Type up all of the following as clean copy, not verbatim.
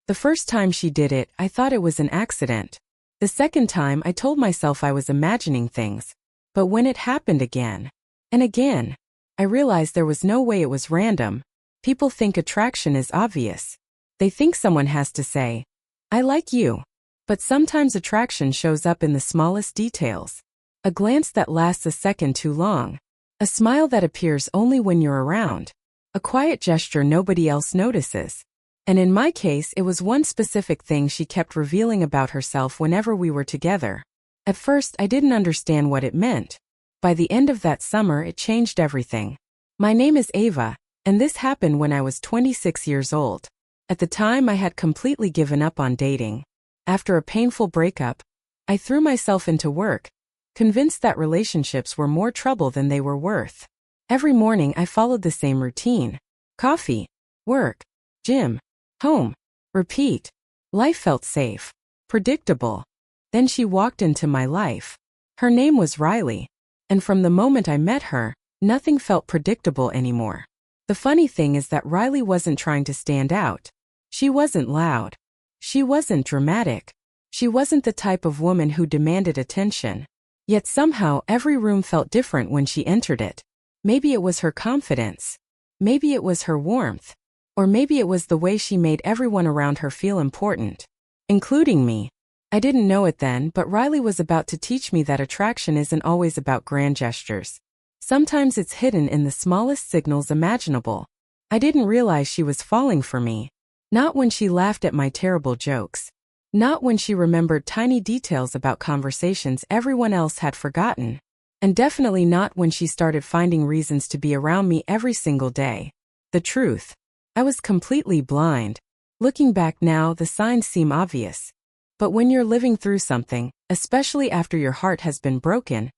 The first time she did it, I thought it was an accident. The second time, I told myself I was imagining things. But when it happened again and again, I realized there was no way it was random. People think attraction is obvious. They think someone has to say, "I like you." But sometimes attraction shows up in the smallest details. A glance that lasts a second too long. A smile that appears only when you're around. A quiet gesture nobody else notices. And in my case, it was one specific thing she kept revealing about herself whenever we were together. At first, I didn't understand what it meant. By the end of that summer, it changed everything. My name is Ava, and this happened when I was 26 years old. At the time, I had completely given up on dating. After a painful breakup, I threw myself into work, convinced that relationships were more trouble than they were worth. Every morning, I followed the same routine. Coffee, work, gym, home, repeat. Life felt safe, predictable. Then she walked into my life. Her name was Riley. And from the moment I met her, nothing felt predictable anymore. The funny thing is that Riley wasn't trying to stand out. She wasn't loud. She wasn't dramatic. She wasn't the type of woman who demanded attention. Yet somehow every room felt different when she entered it. Maybe it was her confidence. Maybe it was her warmth. Or maybe it was the way she made everyone around her feel important, including me. I didn't know it then, but Riley was about to teach me that attraction isn't always about grand gestures. Sometimes it's hidden in the smallest signals imaginable. I didn't realize she was falling for me. Not when she laughed at my terrible jokes. Not when she remembered tiny details about conversations everyone else had forgotten. And definitely not when she started finding reasons to be around me every single day. The truth. I was completely blind. Looking back now, the signs seem obvious. But when you're living through something, especially after your heart has been broken,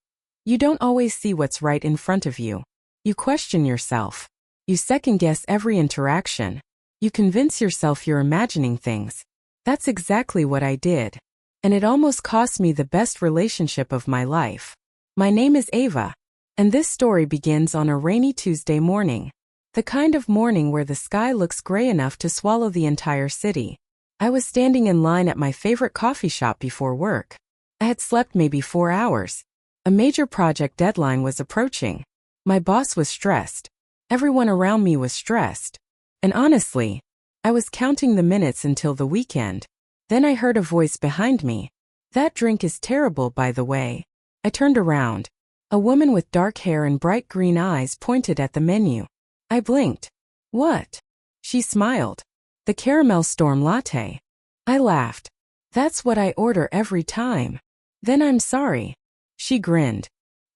you don't always see what's right in front of you. You question yourself. You second-guess every interaction. You convince yourself you're imagining things. That's exactly what I did. And it almost cost me the best relationship of my life. My name is Ava. And this story begins on a rainy Tuesday morning. The kind of morning where the sky looks gray enough to swallow the entire city. I was standing in line at my favorite coffee shop before work. I had slept maybe 4 hours. A major project deadline was approaching. My boss was stressed. Everyone around me was stressed. And honestly, I was counting the minutes until the weekend. Then I heard a voice behind me. "That drink is terrible, by the way." I turned around. A woman with dark hair and bright green eyes pointed at the menu. I blinked. "What?" She smiled. "The caramel storm latte." I laughed. "That's what I order every time." "Then I'm sorry." She grinned.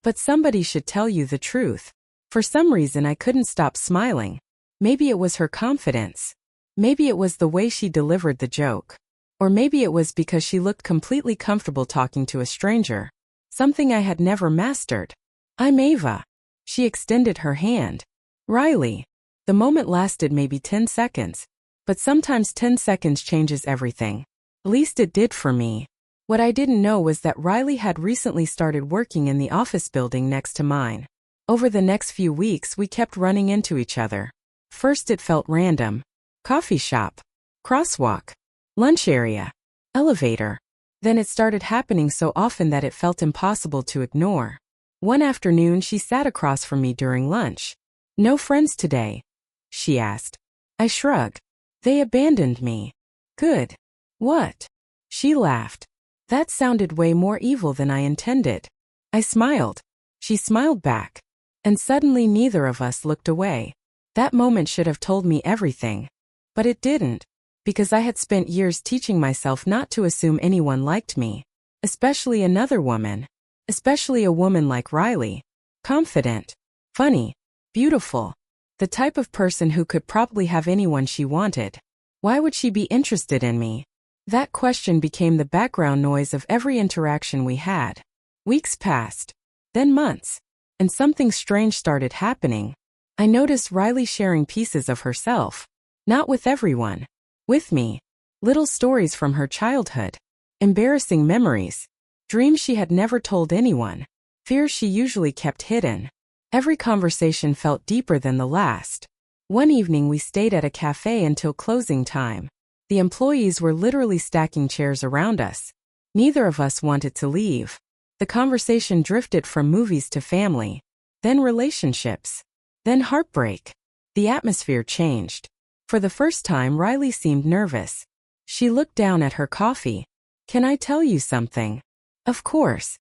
"But somebody should tell you the truth." For some reason I couldn't stop smiling. Maybe it was her confidence. Maybe it was the way she delivered the joke. Or maybe it was because she looked completely comfortable talking to a stranger. Something I had never mastered. "I'm Ava." She extended her hand. "Riley." The moment lasted maybe 10 seconds. But sometimes 10 seconds changes everything. At least it did for me. What I didn't know was that Riley had recently started working in the office building next to mine. Over the next few weeks, we kept running into each other. First it felt random. Coffee shop. Crosswalk. Lunch area. Elevator. Then it started happening so often that it felt impossible to ignore. One afternoon she sat across from me during lunch. "No friends today?" she asked. I shrugged. "They abandoned me." "Good. What?" She laughed. That sounded way more evil than I intended. I smiled. She smiled back. And suddenly neither of us looked away. That moment should have told me everything. But it didn't. Because I had spent years teaching myself not to assume anyone liked me. Especially another woman. Especially a woman like Riley. Confident. Funny. Beautiful. The type of person who could probably have anyone she wanted. Why would she be interested in me? That question became the background noise of every interaction we had. Weeks passed. Then months. And something strange started happening. I noticed Riley sharing pieces of herself. Not with everyone. With me. Little stories from her childhood. Embarrassing memories. Dreams she had never told anyone. Fears she usually kept hidden. Every conversation felt deeper than the last. One evening we stayed at a cafe until closing time. The employees were literally stacking chairs around us. Neither of us wanted to leave. The conversation drifted from movies to family, then relationships, then heartbreak. The atmosphere changed. For the first time, Riley seemed nervous. She looked down at her coffee. "Can I tell you something?" "Of course."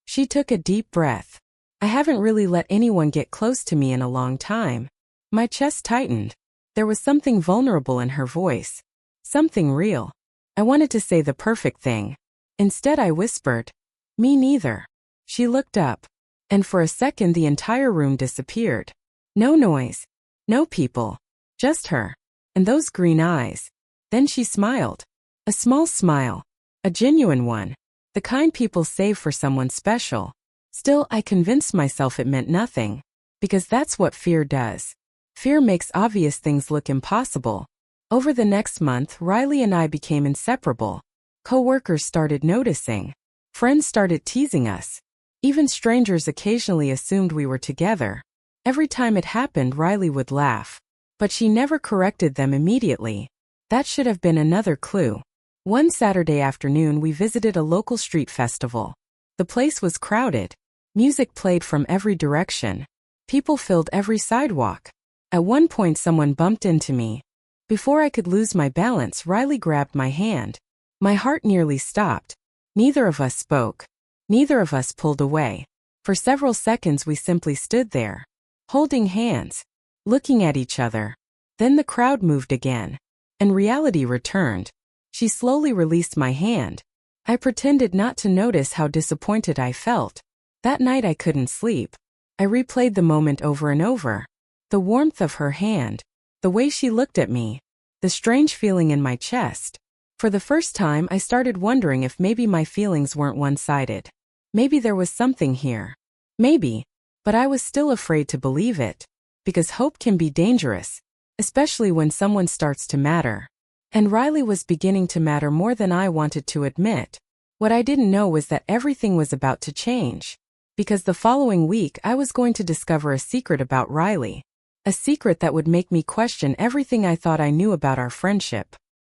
She took a deep breath. "I haven't really let anyone get close to me in a long time." My chest tightened. There was something vulnerable in her voice. Something real. I wanted to say the perfect thing. Instead, I whispered, "Me neither." She looked up, and for a second the entire room disappeared. No noise. No people. Just her. And those green eyes. Then she smiled. A small smile. A genuine one. The kind people save for someone special. Still, I convinced myself it meant nothing. Because that's what fear does. Fear makes obvious things look impossible. Over the next month, Riley and I became inseparable. Coworkers started noticing. Friends started teasing us. Even strangers occasionally assumed we were together. Every time it happened, Riley would laugh. But she never corrected them immediately. That should have been another clue. One Saturday afternoon, we visited a local street festival. The place was crowded. Music played from every direction. People filled every sidewalk. At one point, someone bumped into me. Before I could lose my balance, Riley grabbed my hand. My heart nearly stopped. Neither of us spoke. Neither of us pulled away. For several seconds, we simply stood there, holding hands, looking at each other. Then the crowd moved again, and reality returned. She slowly released my hand. I pretended not to notice how disappointed I felt. That night I couldn't sleep. I replayed the moment over and over. The warmth of her hand, the way she looked at me, the strange feeling in my chest. For the first time, I started wondering if maybe my feelings weren't one-sided. Maybe there was something here. Maybe. But I was still afraid to believe it. Because hope can be dangerous, especially when someone starts to matter. And Riley was beginning to matter more than I wanted to admit. What I didn't know was that everything was about to change. Because the following week, I was going to discover a secret about Riley. A secret that would make me question everything I thought I knew about our friendship.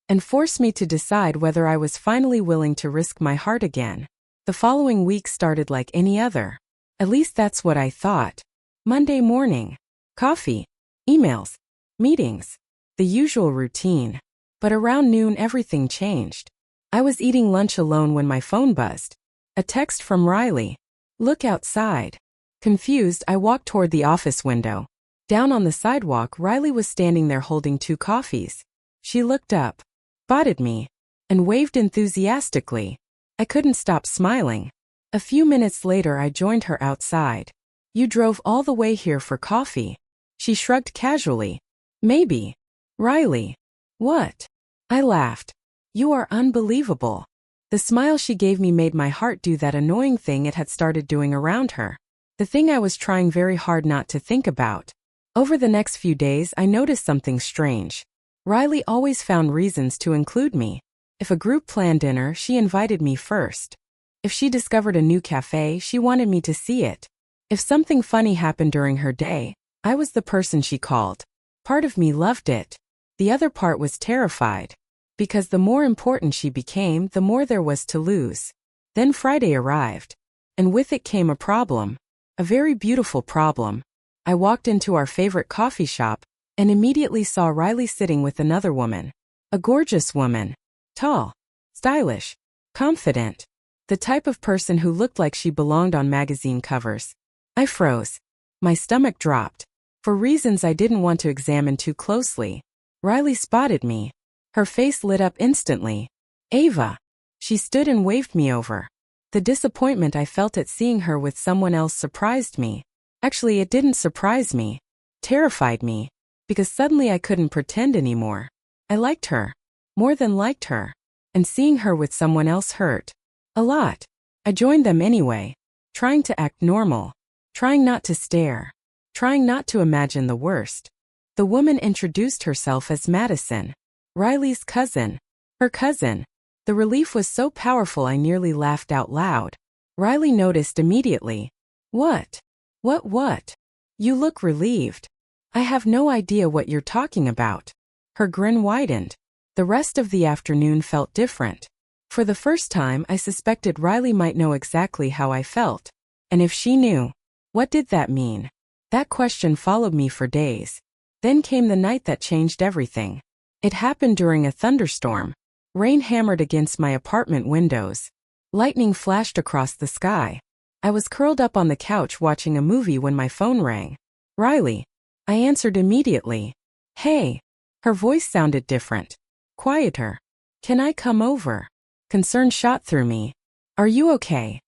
And force me to decide whether I was finally willing to risk my heart again. The following week started like any other. At least that's what I thought. Monday morning. Coffee. Emails. Meetings. The usual routine. But around noon everything changed. I was eating lunch alone when my phone buzzed. A text from Riley. "Look outside." Confused, I walked toward the office window. Down on the sidewalk, Riley was standing there holding 2 coffees. She looked up, spotted me, and waved enthusiastically. I couldn't stop smiling. A few minutes later, I joined her outside. "You drove all the way here for coffee?" She shrugged casually. "Maybe." "Riley." "What?" I laughed. "You are unbelievable." The smile she gave me made my heart do that annoying thing it had started doing around her. The thing I was trying very hard not to think about. Over the next few days, I noticed something strange. Riley always found reasons to include me. If a group planned dinner, she invited me first. If she discovered a new cafe, she wanted me to see it. If something funny happened during her day, I was the person she called. Part of me loved it. The other part was terrified. Because the more important she became, the more there was to lose. Then Friday arrived. And with it came a problem. A very beautiful problem. I walked into our favorite coffee shop and immediately saw Riley sitting with another woman. A gorgeous woman. Tall. Stylish. Confident. The type of person who looked like she belonged on magazine covers. I froze. My stomach dropped. For reasons I didn't want to examine too closely. Riley spotted me. Her face lit up instantly. "Ava." She stood and waved me over. The disappointment I felt at seeing her with someone else surprised me. Actually, it didn't surprise me. Terrified me. Because suddenly I couldn't pretend anymore. I liked her. More than liked her. And seeing her with someone else hurt. A lot. I joined them anyway. Trying to act normal. Trying not to stare. Trying not to imagine the worst. The woman introduced herself as Madison. Riley's cousin. Her cousin. The relief was so powerful I nearly laughed out loud. Riley noticed immediately. "What? What? You look relieved." "I have no idea what you're talking about." Her grin widened. The rest of the afternoon felt different. For the first time, I suspected Riley might know exactly how I felt. And if she knew, what did that mean? That question followed me for days. Then came the night that changed everything. It happened during a thunderstorm. Rain hammered against my apartment windows. Lightning flashed across the sky. I was curled up on the couch watching a movie when my phone rang. Riley. I answered immediately. Hey. Her voice sounded different. Quieter. Can I come over? Concern shot through me. Are you okay?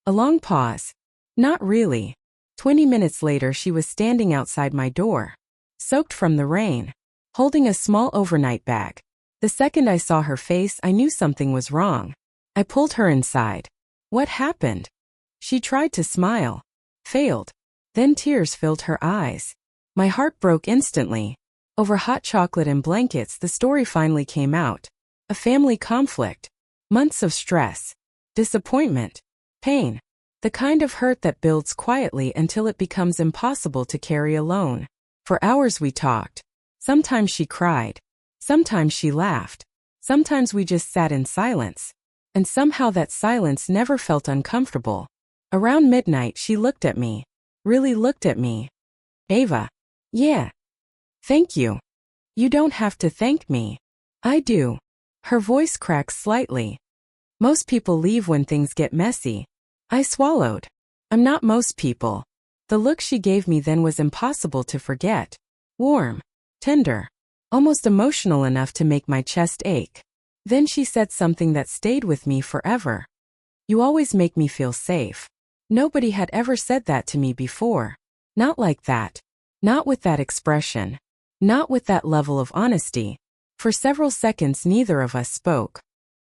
A long pause. Not really. 20 minutes later she was standing outside my door, soaked from the rain, holding a small overnight bag. The second I saw her face, I knew something was wrong. I pulled her inside. What happened? She tried to smile. Failed. Then tears filled her eyes. My heart broke instantly. Over hot chocolate and blankets, the story finally came out. A family conflict. Months of stress. Disappointment. Pain. The kind of hurt that builds quietly until it becomes impossible to carry alone. For hours we talked. Sometimes she cried. Sometimes she laughed. Sometimes we just sat in silence. And somehow that silence never felt uncomfortable. Around midnight she looked at me. Really looked at me. Ava. Yeah. Thank you. You don't have to thank me. I do. Her voice cracked slightly. Most people leave when things get messy. I swallowed. I'm not most people. The look she gave me then was impossible to forget. Warm. Tender. Almost emotional enough to make my chest ache. Then she said something that stayed with me forever. You always make me feel safe. Nobody had ever said that to me before. Not like that. Not with that expression. Not with that level of honesty. For several seconds neither of us spoke.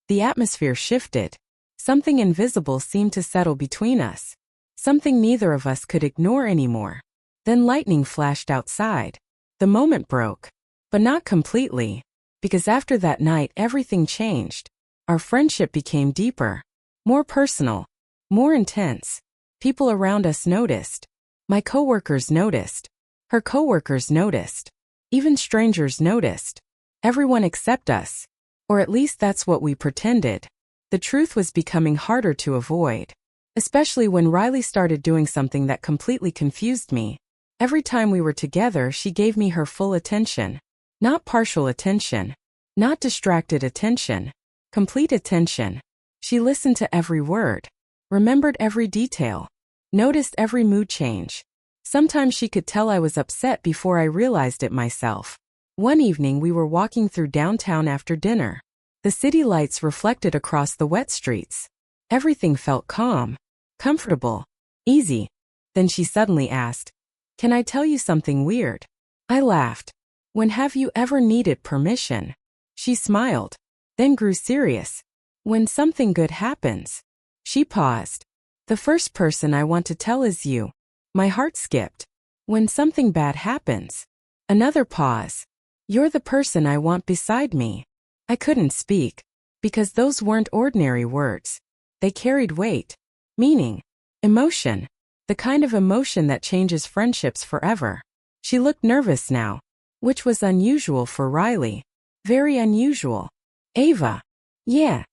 The atmosphere shifted. Something invisible seemed to settle between us. Something neither of us could ignore anymore. Then lightning flashed outside. The moment broke. But not completely. Because after that night everything changed. Our friendship became deeper. More personal. More intense. People around us noticed. My coworkers noticed. Her coworkers noticed. Even strangers noticed. Everyone except us. Or at least that's what we pretended. The truth was becoming harder to avoid. Especially when Riley started doing something that completely confused me. Every time we were together she gave me her full attention. Not partial attention. Not distracted attention. Complete attention. She listened to every word. Remembered every detail. Noticed every mood change. Sometimes she could tell I was upset before I realized it myself. One evening we were walking through downtown after dinner. The city lights reflected across the wet streets. Everything felt calm. Comfortable. Easy. Then she suddenly asked, "Can I tell you something weird?" I laughed. "When have you ever needed permission?" She smiled. Then grew serious. "When something good happens." She paused. "The first person I want to tell is you." My heart skipped. "When something bad happens." Another pause. "You're the person I want beside me." I couldn't speak. Because those weren't ordinary words. They carried weight. Meaning. Emotion. The kind of emotion that changes friendships forever. She looked nervous now. Which was unusual for Riley. Very unusual. "Ava." "Yeah."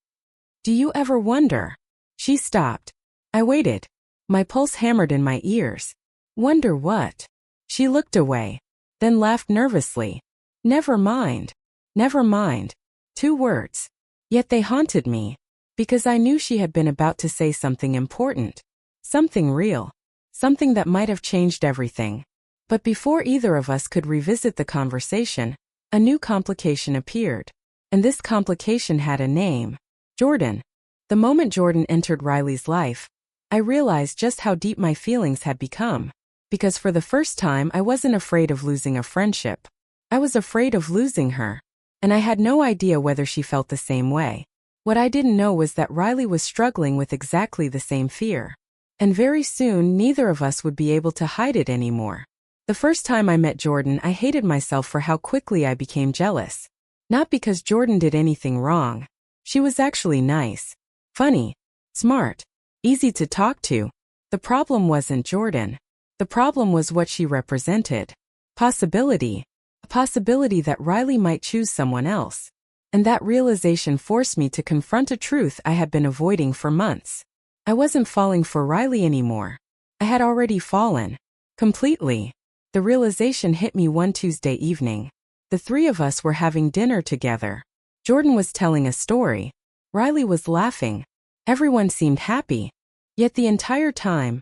"Do you ever wonder?" She stopped. I waited. My pulse hammered in my ears. "Wonder what?" She looked away. Then laughed nervously. "Never mind." Never mind. 2 words. Yet they haunted me. Because I knew she had been about to say something important. Something real. Something that might have changed everything. But before either of us could revisit the conversation, a new complication appeared. And this complication had a name. Jordan. The moment Jordan entered Riley's life, I realized just how deep my feelings had become. Because for the first time I wasn't afraid of losing a friendship. I was afraid of losing her. And I had no idea whether she felt the same way. What I didn't know was that Riley was struggling with exactly the same fear. And very soon neither of us would be able to hide it anymore. The first time I met Jordan I hated myself for how quickly I became jealous. Not because Jordan did anything wrong. She was actually nice. Funny. Smart. Easy to talk to. The problem wasn't Jordan. The problem was what she represented. Possibility. A possibility that Riley might choose someone else. And that realization forced me to confront a truth I had been avoiding for months. I wasn't falling for Riley anymore. I had already fallen. Completely. The realization hit me one Tuesday evening. The three of us were having dinner together. Jordan was telling a story. Riley was laughing. Everyone seemed happy. Yet the entire time,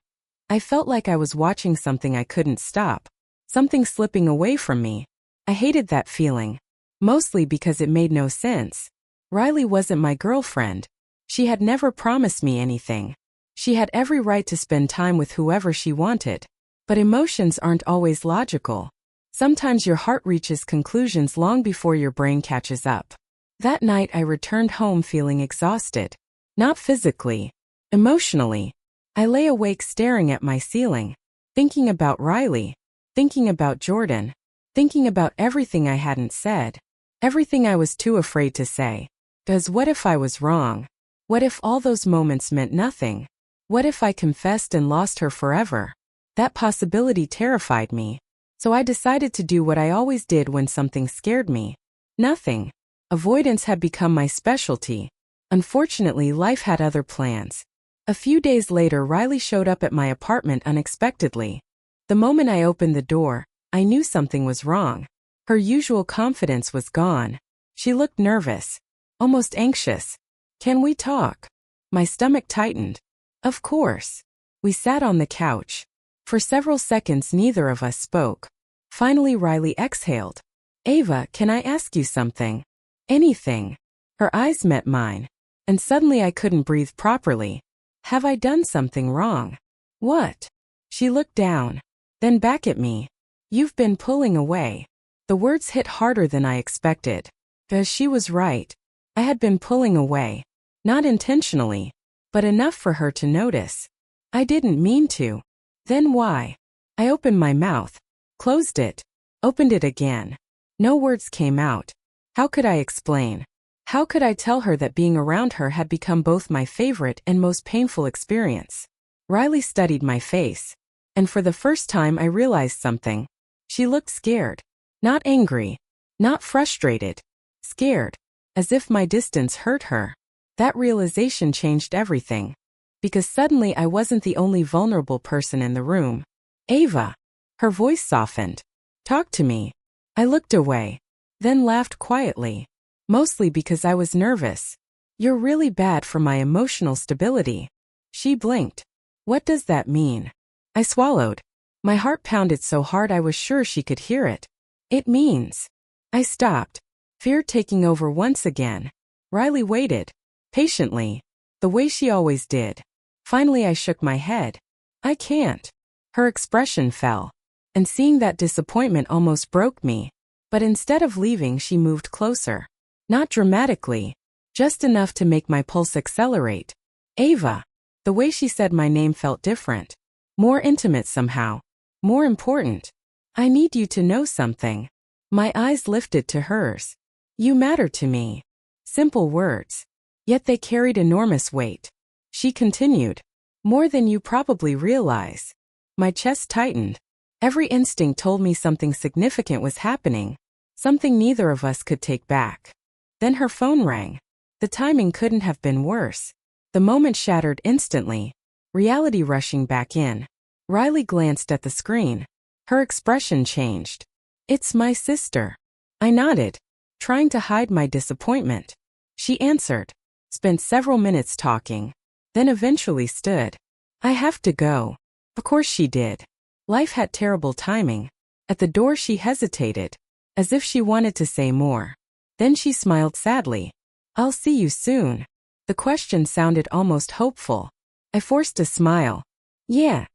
I felt like I was watching something I couldn't stop. Something slipping away from me. I hated that feeling. Mostly because it made no sense. Riley wasn't my girlfriend. She had never promised me anything. She had every right to spend time with whoever she wanted. But emotions aren't always logical. Sometimes your heart reaches conclusions long before your brain catches up. That night I returned home feeling exhausted. Not physically. Emotionally. I lay awake staring at my ceiling. Thinking about Riley. Thinking about Jordan. Thinking about everything I hadn't said. Everything I was too afraid to say. 'Cause what if I was wrong? What if all those moments meant nothing? What if I confessed and lost her forever? That possibility terrified me. So I decided to do what I always did when something scared me. Nothing. Avoidance had become my specialty. Unfortunately, life had other plans. A few days later, Riley showed up at my apartment unexpectedly. The moment I opened the door, I knew something was wrong. Her usual confidence was gone. She looked nervous. Almost anxious. "Can we talk?" My stomach tightened. Of course. We sat on the couch. For several seconds neither of us spoke. Finally Riley exhaled. "Ava, can I ask you something?" "Anything." Her eyes met mine. And suddenly I couldn't breathe properly. "Have I done something wrong?" "What?" She looked down. Then back at me. "You've been pulling away." The words hit harder than I expected. 'Cause she was right. I had been pulling away. Not intentionally. But enough for her to notice. I didn't mean to. Then why? I opened my mouth. Closed it. Opened it again. No words came out. How could I explain? How could I tell her that being around her had become both my favorite and most painful experience? Riley studied my face. And for the first time I realized something. She looked scared. Not angry. Not frustrated. Scared. As if my distance hurt her. That realization changed everything. Because suddenly I wasn't the only vulnerable person in the room. "Ava." Her voice softened. "Talk to me." I looked away. Then laughed quietly. Mostly because I was nervous. "You're really bad for my emotional stability." She blinked. "What does that mean?" I swallowed. My heart pounded so hard I was sure she could hear it. "It means." I stopped. Fear taking over once again. Riley waited. Patiently. The way she always did. Finally I shook my head. "I can't." Her expression fell. And seeing that disappointment almost broke me. But instead of leaving she moved closer. Not dramatically. Just enough to make my pulse accelerate. "Ava." The way she said my name felt different. More intimate somehow. More important. "I need you to know something." My eyes lifted to hers. "You matter to me." Simple words. Yet they carried enormous weight. She continued. "More than you probably realize." My chest tightened. Every instinct told me something significant was happening. Something neither of us could take back. Then her phone rang. The timing couldn't have been worse. The moment shattered instantly. Reality rushing back in. Riley glanced at the screen. Her expression changed. "It's my sister." I nodded, trying to hide my disappointment. She answered. Spent several minutes talking. Then eventually stood. "I have to go." Of course she did. Life had terrible timing. At the door she hesitated, as if she wanted to say more. Then she smiled sadly. "I'll see you soon." The question sounded almost hopeful. I forced a smile. "Yeah."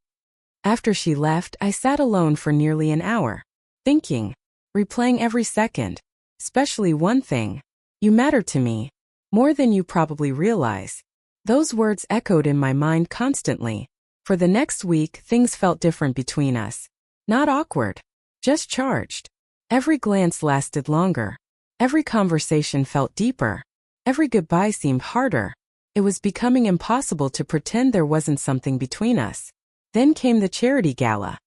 After she left, I sat alone for nearly an hour, thinking, replaying every second. Especially one thing. "You matter to me. More than you probably realize." Those words echoed in my mind constantly. For the next week, things felt different between us. Not awkward. Just charged. Every glance lasted longer. Every conversation felt deeper. Every goodbye seemed harder. It was becoming impossible to pretend there wasn't something between us. Then came the charity gala.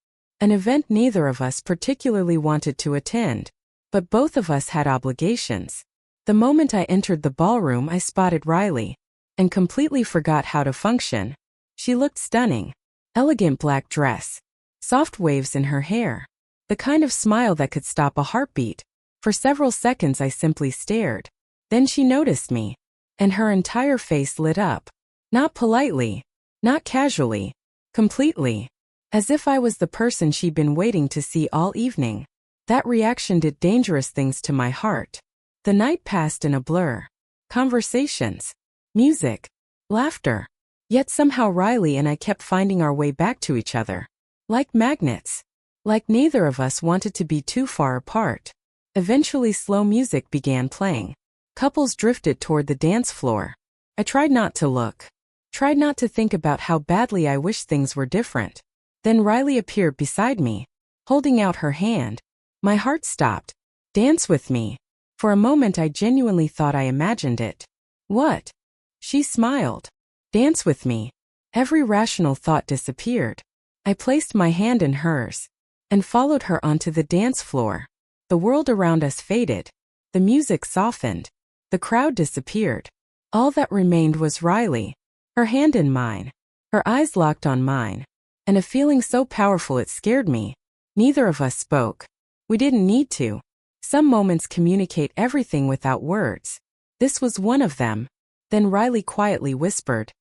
An event neither of us particularly wanted to attend. But both of us had obligations. The moment I entered the ballroom, I spotted Riley and completely forgot how to function. She looked stunning. Elegant black dress, soft waves in her hair, the kind of smile that could stop a heartbeat. For several seconds I simply stared. Then she noticed me, and her entire face lit up. Not politely, not casually, completely. As if I was the person she'd been waiting to see all evening. That reaction did dangerous things to my heart. The night passed in a blur. Conversations, music, laughter. Yet somehow Riley and I kept finding our way back to each other. Like magnets. Like neither of us wanted to be too far apart. Eventually slow music began playing. Couples drifted toward the dance floor. I tried not to look. Tried not to think about how badly I wished things were different. Then Riley appeared beside me, holding out her hand. My heart stopped. Dance with me. For a moment I genuinely thought I imagined it. What? She smiled. Dance with me. Every rational thought disappeared. I placed my hand in hers and followed her onto the dance floor. The world around us faded. The music softened. The crowd disappeared. All that remained was Riley, her hand in mine, her eyes locked on mine, and a feeling so powerful it scared me. Neither of us spoke. We didn't need to. Some moments communicate everything without words. This was one of them. Then Riley quietly whispered,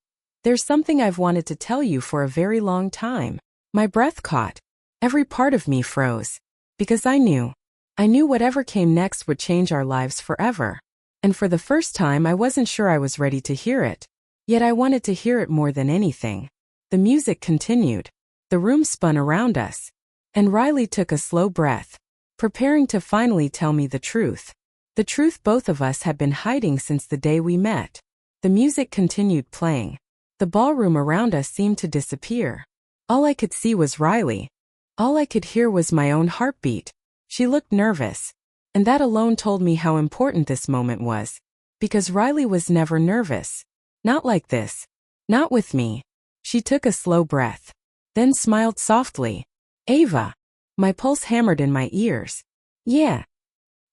"There's something I've wanted to tell you for a very long time." My breath caught. Every part of me froze. Because I knew whatever came next would change our lives forever. And for the first time I wasn't sure I was ready to hear it. Yet I wanted to hear it more than anything. The music continued. The room spun around us. And Riley took a slow breath, preparing to finally tell me the truth. The truth both of us had been hiding since the day we met. The music continued playing. The ballroom around us seemed to disappear. All I could see was Riley. All I could hear was my own heartbeat. She looked nervous. And that alone told me how important this moment was. Because Riley was never nervous. Not like this. Not with me. She took a slow breath. Then smiled softly. "Ava." My pulse hammered in my ears. "Yeah."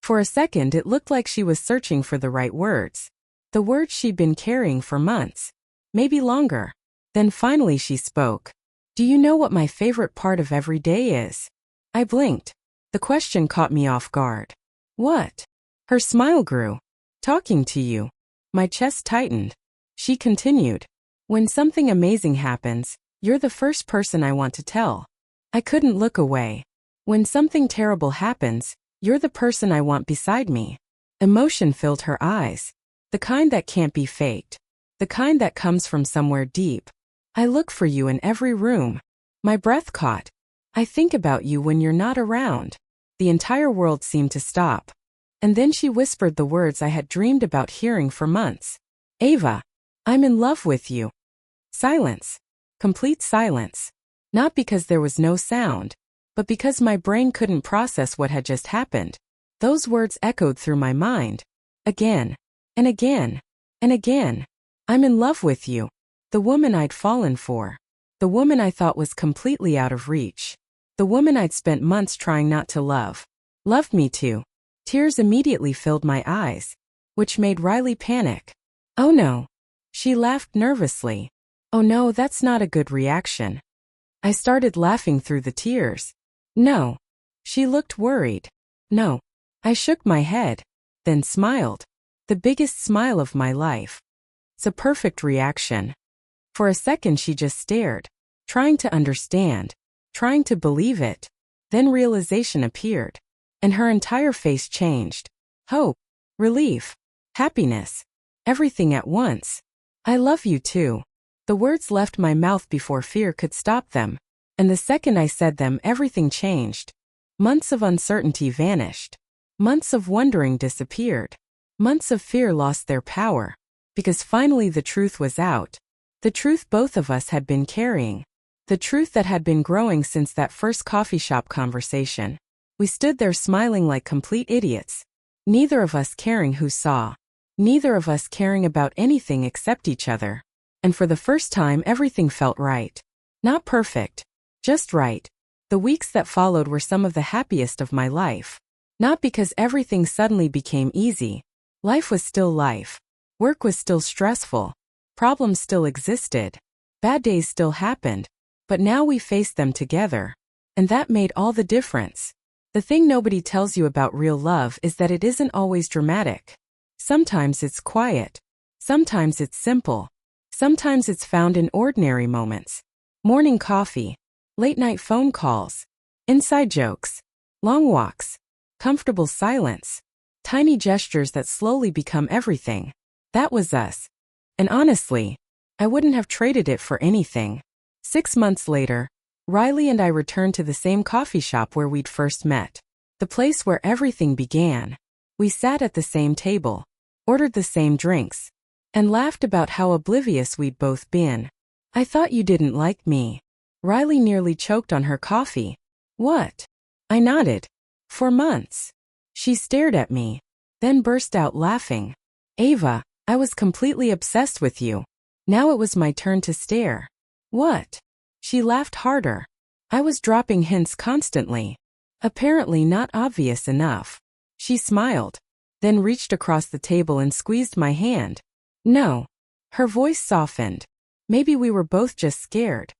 For a second it looked like she was searching for the right words. The words she'd been carrying for months. Maybe longer. Then finally she spoke. "Do you know what my favorite part of every day is?" I blinked. The question caught me off guard. "What?" Her smile grew. "Talking to you." My chest tightened. She continued. "When something amazing happens, you're the first person I want to tell." I couldn't look away. "When something terrible happens, you're the person I want beside me." Emotion filled her eyes. The kind that can't be faked. The kind that comes from somewhere deep. "I look for you in every room." My breath caught. "I think about you when you're not around." The entire world seemed to stop. And then she whispered the words I had dreamed about hearing for months. "Ava, I'm in love with you." Silence. Complete silence. Not because there was no sound, but because my brain couldn't process what had just happened. Those words echoed through my mind. Again, and again, and again. "I'm in love with you." The woman I'd fallen for. The woman I thought was completely out of reach. The woman I'd spent months trying not to love. Loved me too. Tears immediately filled my eyes, which made Riley panic. "Oh no." She laughed nervously. "Oh no, that's not a good reaction." I started laughing through the tears. "No." She looked worried. "No." I shook my head, then smiled. The biggest smile of my life. It's a perfect reaction. For a second she just stared, trying to understand, trying to believe it. Then realization appeared, and her entire face changed. Hope, relief, happiness, everything at once. "I love you too." The words left my mouth before fear could stop them, and the second I said them everything changed. Months of uncertainty vanished. Months of wondering disappeared. Months of fear lost their power, because finally the truth was out. The truth both of us had been carrying. The truth that had been growing since that first coffee shop conversation. We stood there smiling like complete idiots. Neither of us caring who saw. Neither of us caring about anything except each other. And for the first time everything felt right. Not perfect. Just right. The weeks that followed were some of the happiest of my life. Not because everything suddenly became easy, Life was still life. Work was still stressful. Problems still existed. Bad days still happened. But now we faced them together. And that made all the difference. The thing nobody tells you about real love is that it isn't always dramatic. Sometimes it's quiet. Sometimes it's simple. Sometimes it's found in ordinary moments. Morning coffee. Late-night phone calls. Inside jokes. Long walks. Comfortable silence. Tiny gestures that slowly become everything. That was us. And honestly, I wouldn't have traded it for anything. 6 months later, Riley and I returned to the same coffee shop where we'd first met. The place where everything began. We sat at the same table, ordered the same drinks, and laughed about how oblivious we'd both been. I thought you didn't like me. Riley nearly choked on her coffee. What? I nodded. For months. She stared at me, then burst out laughing. Ava, I was completely obsessed with you. Now it was my turn to stare. What? She laughed harder. I was dropping hints constantly. Apparently not obvious enough. She smiled, then reached across the table and squeezed my hand. No. Her voice softened. Maybe we were both just scared.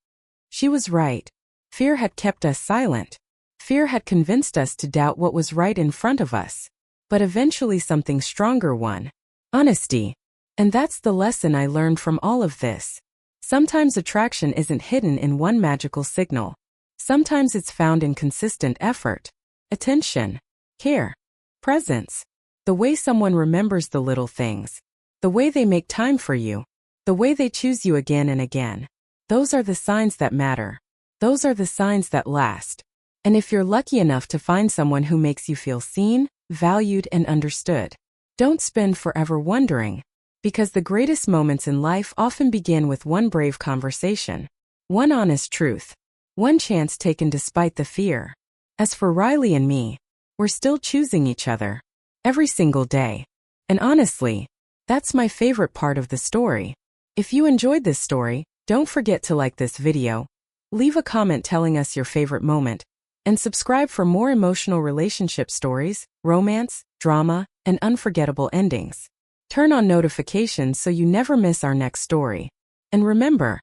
She was right. Fear had kept us silent. Fear had convinced us to doubt what was right in front of us. But eventually something stronger won. Honesty. And that's the lesson I learned from all of this. Sometimes attraction isn't hidden in one magical signal. Sometimes it's found in consistent effort, attention, care, presence. The way someone remembers the little things. The way they make time for you. The way they choose you again and again. Those are the signs that matter. Those are the signs that last. And if you're lucky enough to find someone who makes you feel seen, valued, and understood, don't spend forever wondering. Because the greatest moments in life often begin with one brave conversation. One honest truth. One chance taken despite the fear. As for Riley and me, we're still choosing each other. Every single day. And honestly, that's my favorite part of the story. If you enjoyed this story, don't forget to like this video, leave a comment telling us your favorite moment, and subscribe for more emotional relationship stories, romance, drama, and unforgettable endings. Turn on notifications so you never miss our next story. And remember,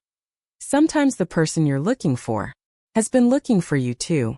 sometimes the person you're looking for has been looking for you too.